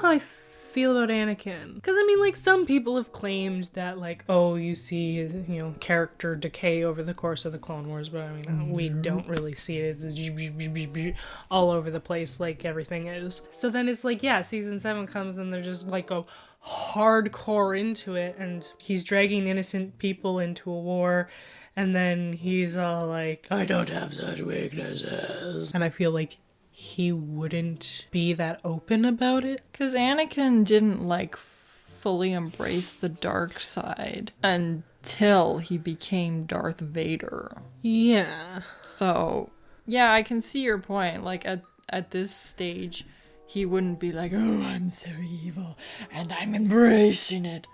how I feel about Anakin. Because, I mean, like, some people have claimed that, like, oh, you see, you know, character decay over the course of the Clone Wars, but, I mean, we don't really see it. It's all over the place, like everything is. So then it's like, yeah, season 7 comes and they're just, like, go hardcore into it, and he's dragging innocent people into a war, and then he's all like, I don't have such weaknesses. And I feel like he wouldn't be that open about it. Because Anakin didn't, like, fully embrace the dark side until he became Darth Vader. Yeah. So, yeah, I can see your point. Like, at this stage, he wouldn't be like, oh, I'm so evil, and I'm embracing it.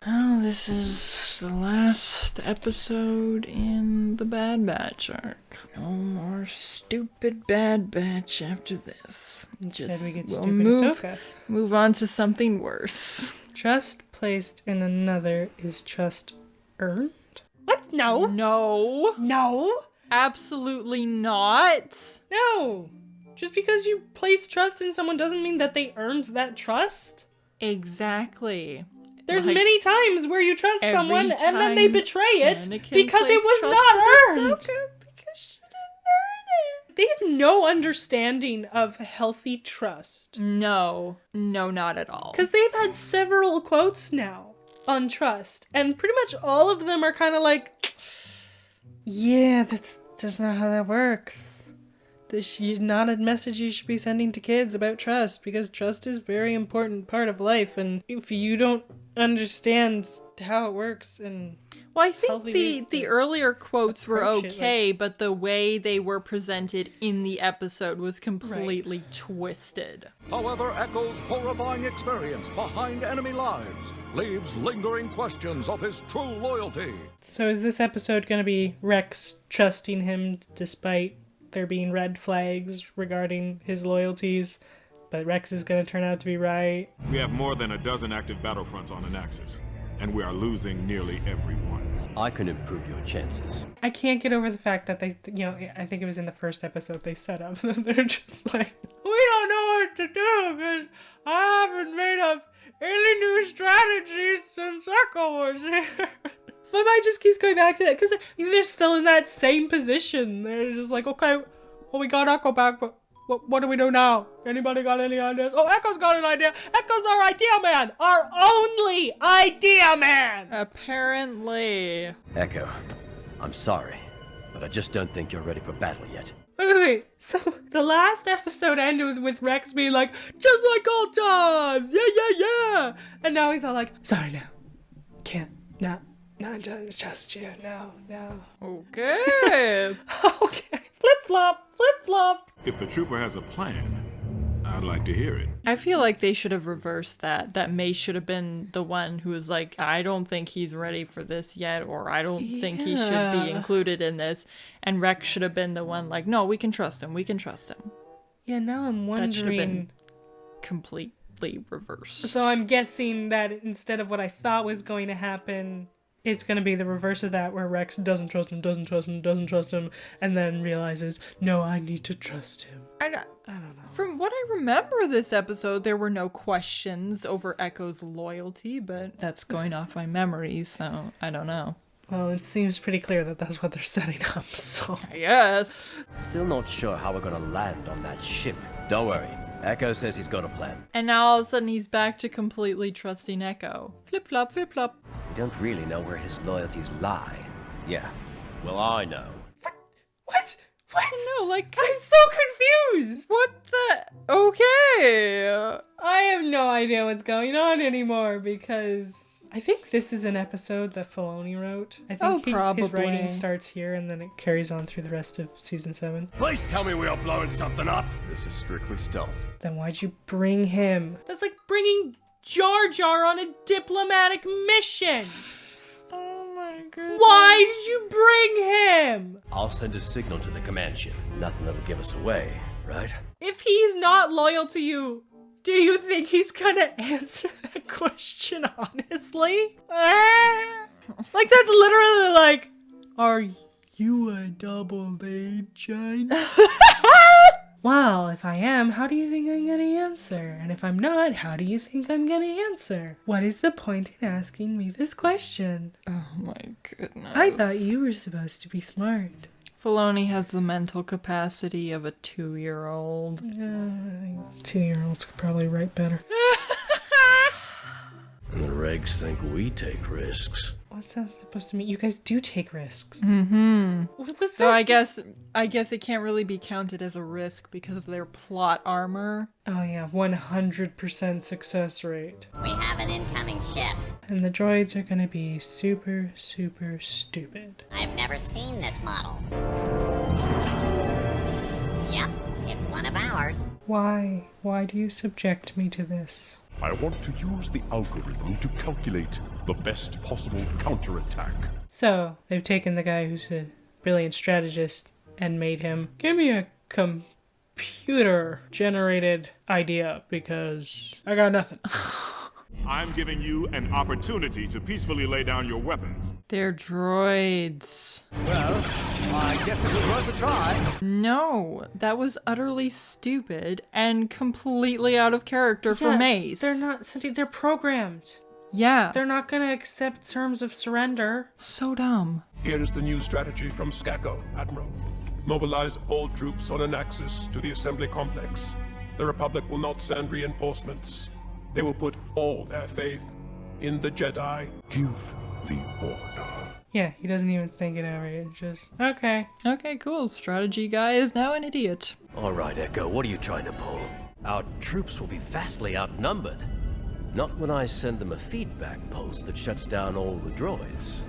Oh, this is the last episode in the Bad Batch arc. No more stupid Bad Batch after this. Instead we get stupid Ahsoka. Move on to something worse. Trust placed in another is trust earned? What? No. No. No. Absolutely not. No. Just because you place trust in someone doesn't mean that they earned that trust. Exactly. There's many times where you trust someone and then they betray it Anakin because it was not earned. Because she didn't earn it. They have no understanding of healthy trust. No, not at all. Because they've had several quotes now on trust, and pretty much all of them are kind of like, yeah, that's not how that works. This is not a message you should be sending to kids about trust, because trust is a very important part of life, and if you don't understand how it works and well, I think the earlier quotes were okay, but the way they were presented in the episode was completely twisted. However, Echo's horrifying experience behind enemy lines leaves lingering questions of his true loyalty. So is this episode going to be Rex trusting him despite there being red flags regarding his loyalties, but Rex is going to turn out to be right? We have more than a dozen active battlefronts on Anaxis, and we are losing nearly every one. I can improve your chances. I can't get over the fact that they, you know, I think it was in the first episode they set up that they're just like, we don't know what to do because I haven't made up any new strategies since Echo was here. My mind just keeps going back to that because they're still in that same position. They're just like, okay, well, we got Echo back, but what do we do now? Anybody got any ideas? Oh, Echo's got an idea. Echo's our idea man. Our only idea man. Apparently. Echo, I'm sorry, but I just don't think you're ready for battle yet. Wait. So the last episode ended with Rex being like, just like old times. Yeah. And now he's all like, sorry, no. Can't. Not trust you. No. Okay. Okay. Flip-flop. If the trooper has a plan, I'd like to hear it. I feel like they should have reversed that. That Mace should have been the one who was like, I don't think he's ready for this yet, or I don't think he should be included in this. And Rex should have been the one like, no, we can trust him. Yeah, now I'm wondering. That should have been completely reversed. So I'm guessing that instead of what I thought was going to happen, it's going to be the reverse of that, where Rex doesn't trust him, and then realizes, no, I need to trust him. I don't know. From what I remember this episode, there were no questions over Echo's loyalty, but that's going off my memories, so I don't know. Well, it seems pretty clear that that's what they're setting up, so... Yes. Still not sure how we're gonna land on that ship. Don't worry. Echo says he's got a plan. And now all of a sudden he's back to completely trusting Echo. Flip-flop. We don't really know where his loyalties lie. Yeah. Well, I know. What? No, like... I'm so confused! What the... Okay. I have no idea what's going on anymore, because I think this is an episode that Filoni wrote. I think his writing starts here and then it carries on through the rest of season 7. Please tell me we are blowing something up. This is strictly stealth. Then why'd you bring him? That's like bringing Jar Jar on a diplomatic mission! Oh my goodness. Why did you bring him? I'll send a signal to the command ship. Nothing that'll give us away, right? If he's not loyal to you, do you think he's gonna answer that question honestly? Like, that's literally like, are you a double agent? Well, if I am, how do you think I'm gonna answer? And if I'm not, how do you think I'm gonna answer? What is the point in asking me this question? Oh my goodness. I thought you were supposed to be smart. Filoni has the mental capacity of a 2-year-old. 2-year-olds could probably write better. And the regs think we take risks. What's that supposed to mean? You guys do take risks. Mm-hmm. What was So that? I guess it can't really be counted as a risk because of their plot armor. Oh yeah, 100% success rate. We have an incoming ship. And the droids are gonna be super, super stupid. I've never seen this model. Yep, it's one of ours. Why? Why do you subject me to this? I want to use the algorithm to calculate the best possible counterattack. So, they've taken the guy who's a brilliant strategist and made him, give me a computer-generated idea because I got nothing. I'm giving you an opportunity to peacefully lay down your weapons. They're droids. Well, I guess it was worth a try. No, that was utterly stupid and completely out of character for Mace. They're not sentient, they're programmed. Yeah. They're not gonna accept terms of surrender. So dumb. Here is the new strategy from Skako, Admiral. Mobilize all troops on Anaxis to the assembly complex. The Republic will not send reinforcements. They will put all their faith in the Jedi. Give the order. Yeah, he doesn't even think it over. It's just, okay. Okay, cool. Strategy guy is now an idiot. All right, Echo, what are you trying to pull? Our troops will be vastly outnumbered. Not when I send them a feedback pulse that shuts down all the droids.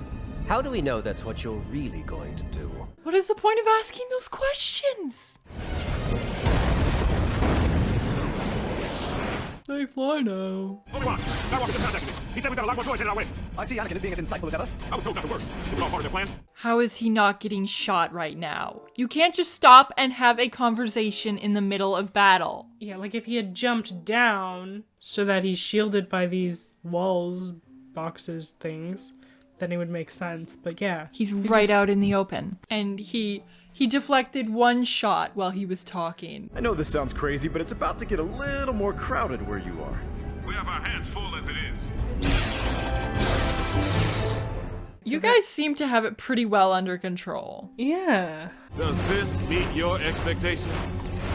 How do we know that's what you're really going to do? What is the point of asking those questions? They fly now. Obi-Wan, Skywalker just contacted me. He said we've got a lot more droids headed our way. I see Anakin as being as insightful as ever. I was told not to worry. It was all part of the plan. How is he not getting shot right now? You can't just stop and have a conversation in the middle of battle. Yeah, like if he had jumped down so that he's shielded by these walls, boxes, things, then it would make sense. But yeah. He's right out in the open. And he deflected one shot while he was talking. I know this sounds crazy, but it's about to get a little more crowded where you are. We have our hands full as it is. You guys seem to have it pretty well under control. Yeah. Does this meet your expectations?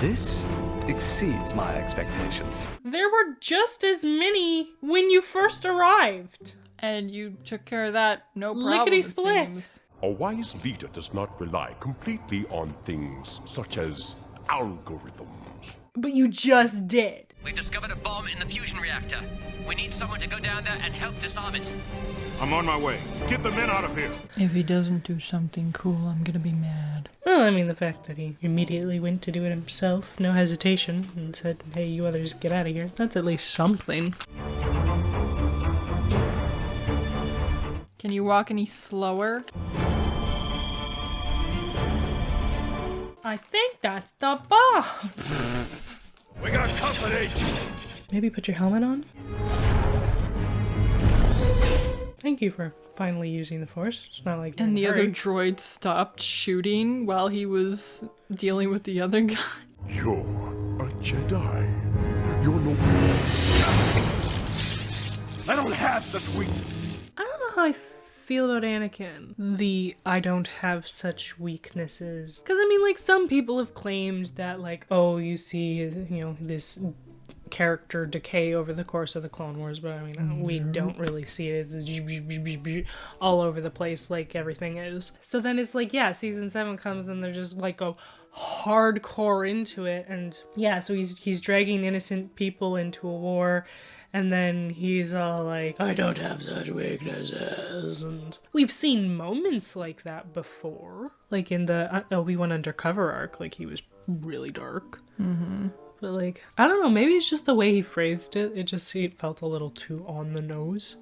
This exceeds my expectations. There were just as many when you first arrived. And you took care of that, no problem. Lickety-split. it seems. A wise leader does not rely completely on things such as algorithms. But you just did. We've discovered a bomb in the fusion reactor. We need someone to go down there and help disarm it. I'm on my way. Get the men out of here. If he doesn't do something cool, I'm gonna be mad. Well, I mean, the fact that he immediately went to do it himself, no hesitation, and said, hey, you others get out of here. That's at least something. Can you walk any slower? I think that's the bomb. We got company! Maybe put your helmet on? Thank you for finally using the Force. It's not like you're And in the a other hurry. droid stopped shooting while he was dealing with the other guy. You're a Jedi. You're no... I don't have such weaknesses. I don't know how I feel about Anakin. I don't have such weaknesses. Because, I mean, like, some people have claimed that, like, oh, you see, this character decay over the course of the Clone Wars, but, I mean, we don't really see it. It's all over the place like everything is. So then it's like, yeah, Season 7 comes and they're just, like, go hardcore into it. And, yeah, so he's dragging innocent people into a war. And then he's all like, I don't have such weaknesses. And we've seen moments like that before. Like in the Obi-Wan Undercover arc, like he was really dark. Mm-hmm. But like, I don't know, maybe it's just the way he phrased it. It felt a little too on the nose.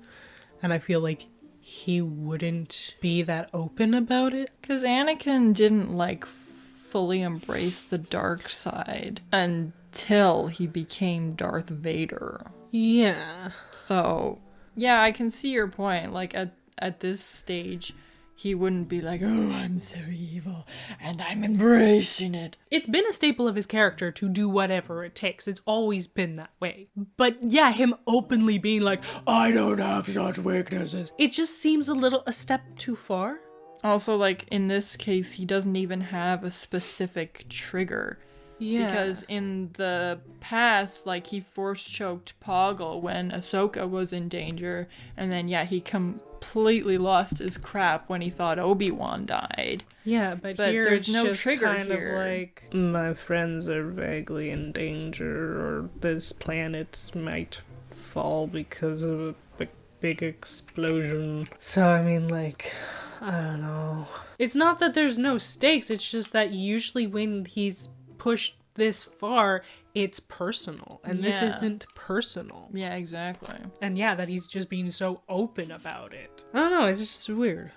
And I feel like he wouldn't be that open about it. Because Anakin didn't, like, fully embrace the dark side until he became Darth Vader. Yeah. So, yeah, I can see your point. Like, at at this stage, he wouldn't be like, oh, I'm so evil, and I'm embracing it. It's been a staple of his character to do whatever it takes. It's always been that way. But yeah, him openly being like, I don't have such weaknesses. It just seems a step too far. Also, like, in this case, he doesn't even have a specific trigger. Yeah. Because in the past, like, he force choked Poggle when Ahsoka was in danger, and then, yeah, he completely lost his crap when he thought Obi-Wan died. Yeah, but here there's it's no just trigger kind here. of like, my friends are vaguely in danger, or this planet might fall because of a big explosion. So, I mean, like, I don't know. It's not that there's no stakes, it's just that usually when he's pushed this far, it's personal, and this isn't personal. Yeah, exactly. And yeah, that he's just being so open about it. I don't know, it's just weird.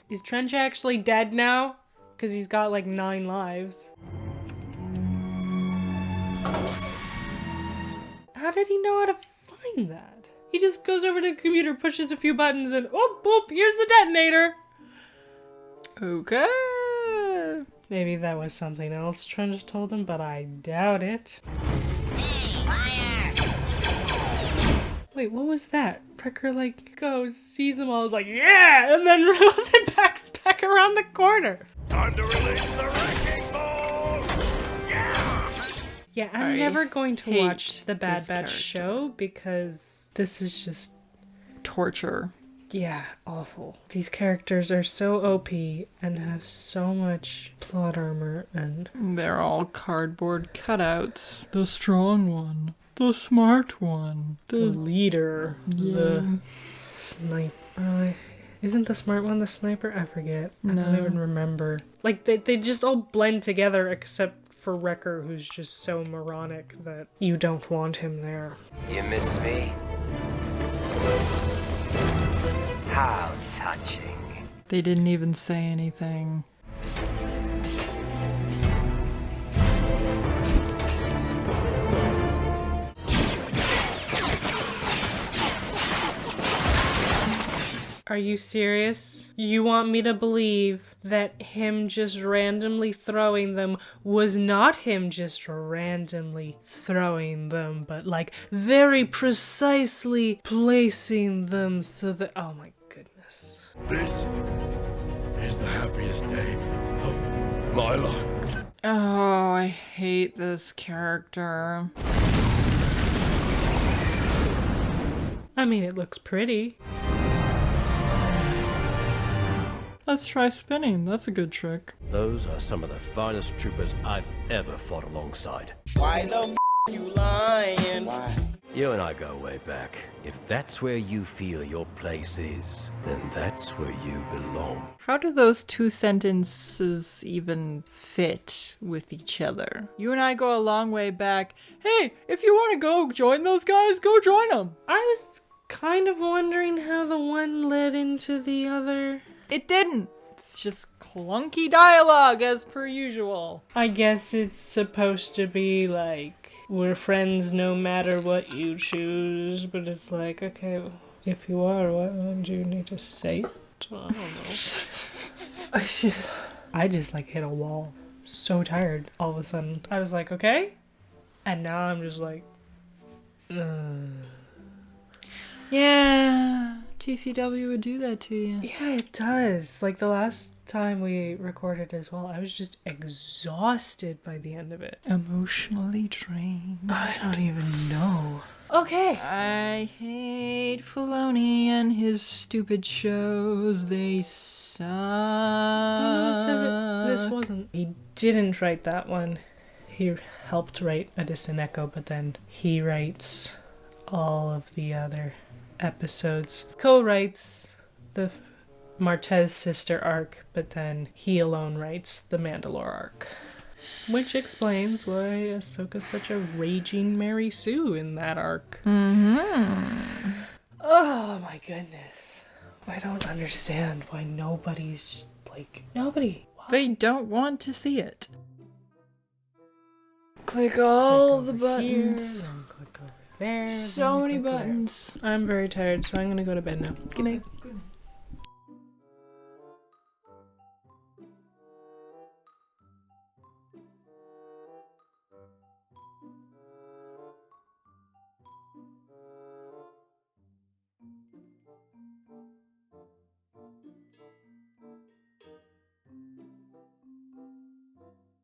Is Trench actually dead now? Because he's got like 9 lives. How did he know how to find that? He just goes over to the computer, pushes a few buttons, and oh, boop, here's the detonator. Okay. Maybe that was something else Trench told him, but I doubt it. Hey, fire! Wait, what was that? Precker, like, goes, sees them all, is like, yeah! And then rolls it back around the corner. Time to release the wrecking ball! Yeah! Yeah, I'm I never going to hate watch the Bad this Batch character. show because this is just, Torture. yeah, awful. These characters are so OP and have so much plot armor, and They're all cardboard cutouts. The strong one. The smart one. the leader, the sniper. Isn't the smart one the sniper? I forget. I don't even remember. Like, they just all blend together except for Wrecker, who's just so moronic that you don't want him there. You miss me? How touching. They didn't even say anything. Are you serious? You want me to believe that him just randomly throwing them was not him just randomly throwing them, but like very precisely placing them so that, oh my goodness. This is the happiest day of my life. Oh, I hate this character. I mean, it looks pretty. Let's try spinning. That's a good trick. Those are some of the finest troopers I've ever fought alongside. Why the you lying? Why? You and I go way back. If that's where you feel your place is, then that's where you belong. How do those two sentences even fit with each other? You and I go a long way back. Hey, if you want to go join those guys, go join them. I was kind of wondering how the one led into the other. It didn't. It's just clunky dialogue as per usual. I guess it's supposed to be like, we're friends no matter what you know, but it's like, okay, if you are, why would you need to say it? I don't know. I just like hit a wall. So tired all of a sudden. I was like, okay. And now I'm just like, Yeah, TCW would do that to you. yeah, it does. Like the last time we recorded as well, I was just exhausted by the end of it. Emotionally drained. I don't even know. Okay. I hate Filoni and his stupid shows. They suck. No, it says this wasn't. He didn't write that one. He helped write A Distant Echo, but then he writes all of the other episodes. Co-writes the Martez sister arc, but then he alone writes the Mandalore arc. Which explains why Ahsoka's such a raging Mary Sue in that arc. Mm-hmm. Oh my goodness. I don't understand why nobody's just like, nobody. They don't want to see it. Click all the buttons. Here, and click over Very So many quickly. buttons. I'm very tired, so I'm gonna go to bed now. Good night.